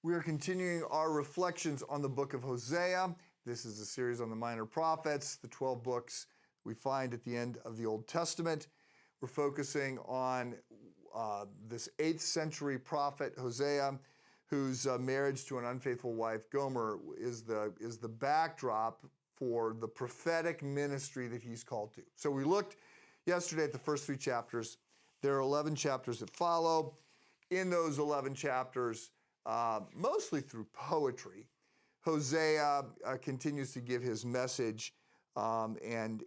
We are continuing our reflections on the book of Hosea. This is a series on the minor prophets, the 12 books we find at the end of the Old Testament. We're focusing on this 8th century prophet Hosea, whose marriage to an unfaithful wife, Gomer, is the backdrop for the prophetic ministry that he's called to. So we looked yesterday at the first 3 chapters. There are 11 chapters that follow. In those 11 chapters, mostly through poetry, Hosea continues to give his message and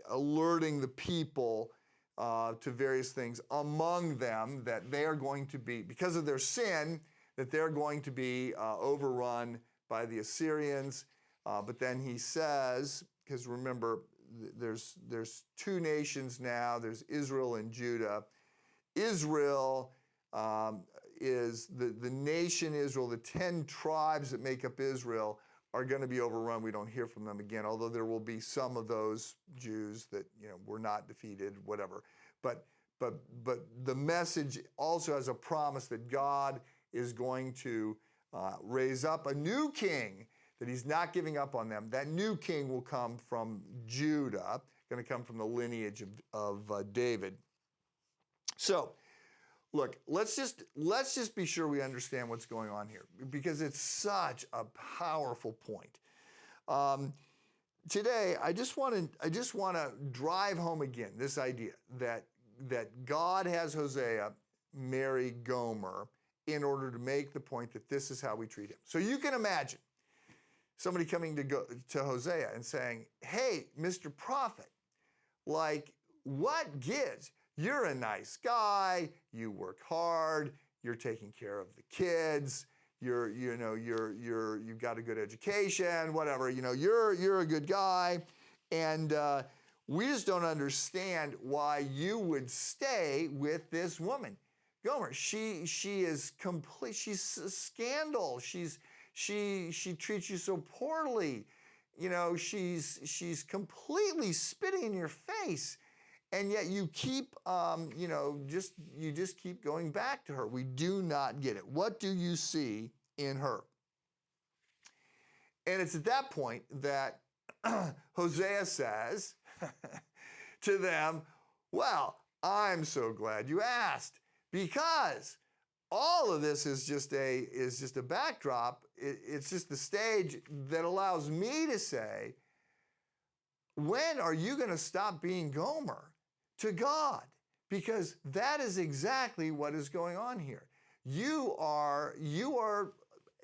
alerting the people to various things, among them that they are going to be, because of their sin, that they're going to be overrun by the Assyrians. But then he says, because remember, there's 2 nations now, there's Israel and Judah. Israel is the nation Israel, the 10 tribes that make up Israel are going to be overrun. We don't hear from them again, although there will be some of those Jews that were not defeated, whatever. But the message also has a promise that God is going to raise up a new king, that he's not giving up on them. That new king will come from Judah, going to come from the lineage of David. So, look, let's just be sure we understand what's going on here, because it's such a powerful point. Today, I just want to drive home again this idea that God has Hosea marry Gomer in order to make the point that this is how we treat him. So you can imagine somebody coming to Hosea and saying, "Hey, Mr. Prophet, like, what gives? You're a nice guy, you work hard, you're taking care of the kids, you've got a good education, whatever, you're a good guy, and we just don't understand why you would stay with this woman, Gomer. She is complete, she's a scandal, she treats you so poorly, she's completely spitting in your face. And yet you keep, you just keep going back to her. We do not get it. What do you see in her?" And it's at that point that Hosea says to them, "Well, I'm so glad you asked, because all of this is just a backdrop. It's just the stage that allows me to say, when are you going to stop being Gomer to God? Because that is exactly what is going on here. You are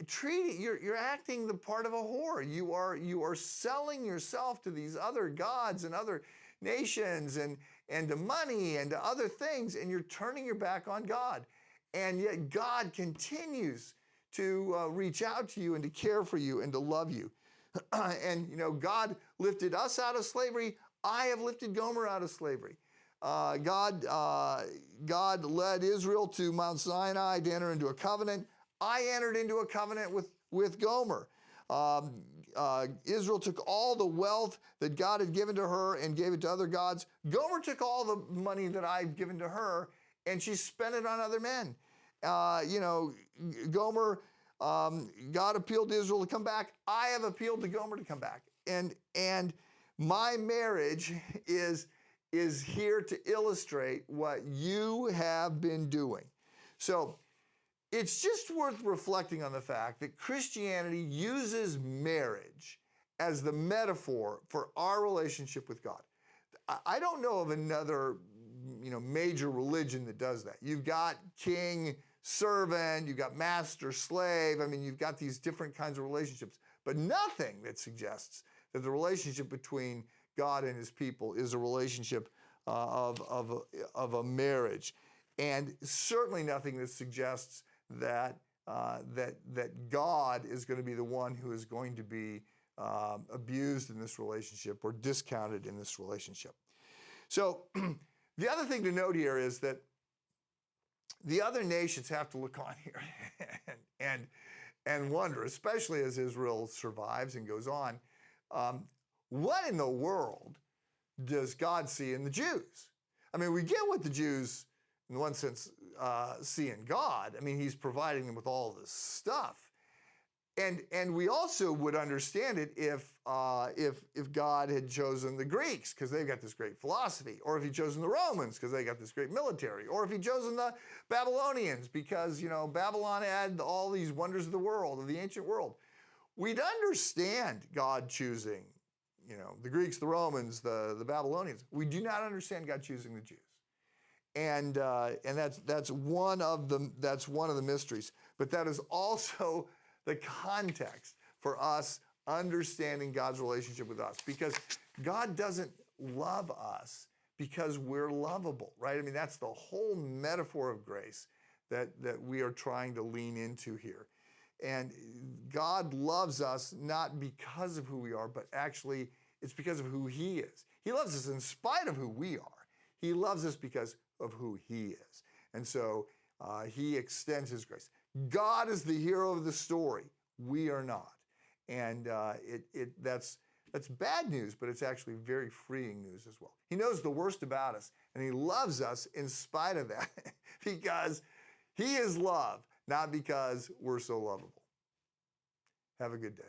treating, you're acting the part of a whore. You are selling yourself to these other gods and other nations and to money and to other things, and you're turning your back on God. And yet God continues to reach out to you and to care for you and to love you. And God lifted us out of slavery. I have lifted Gomer out of slavery. God led Israel to Mount Sinai to enter into a covenant. I entered into a covenant with Gomer. Israel took all the wealth that God had given to her and gave it to other gods. Gomer took all the money that I've given to her and she spent it on other men. Gomer, God appealed to Israel to come back. I have appealed to Gomer to come back. And my marriage is here to illustrate what you have been doing. So it's just worth reflecting on the fact that Christianity uses marriage as the metaphor for our relationship with God. I don't know of another major religion that does that. You've got king, servant, you've got master, slave. I mean, you've got these different kinds of relationships, but nothing that suggests that the relationship between God and his people is a relationship of a marriage, and certainly nothing that suggests that God is going to be the one who is going to be abused in this relationship or discounted in this relationship. So the other thing to note here is that the other nations have to look on here and wonder, especially as Israel survives and goes on, what in the world does God see in the Jews? I mean, we get what the Jews in one sense, seeing God. I mean, he's providing them with all this stuff. And we also would understand it if God had chosen the Greeks because they've got this great philosophy, or if he'd chosen the Romans because they got this great military, or if he'd chosen the Babylonians because, Babylon had all these wonders of the world, of the ancient world. We'd understand God choosing, the Greeks, the Romans, the Babylonians. We do not understand God choosing the Jews. And that's one of the mysteries. But that is also the context for us understanding God's relationship with us, because God doesn't love us because we're lovable, right? I mean, that's the whole metaphor of grace that we are trying to lean into here. And God loves us not because of who we are, but actually it's because of who he is. He loves us in spite of who we are. He loves us because of who he is. And so he extends his grace. God is the hero of the story. We are not. And that's bad news, but it's actually very freeing news as well. He knows the worst about us, and he loves us in spite of that because he is love, not because we're so lovable. Have a good day.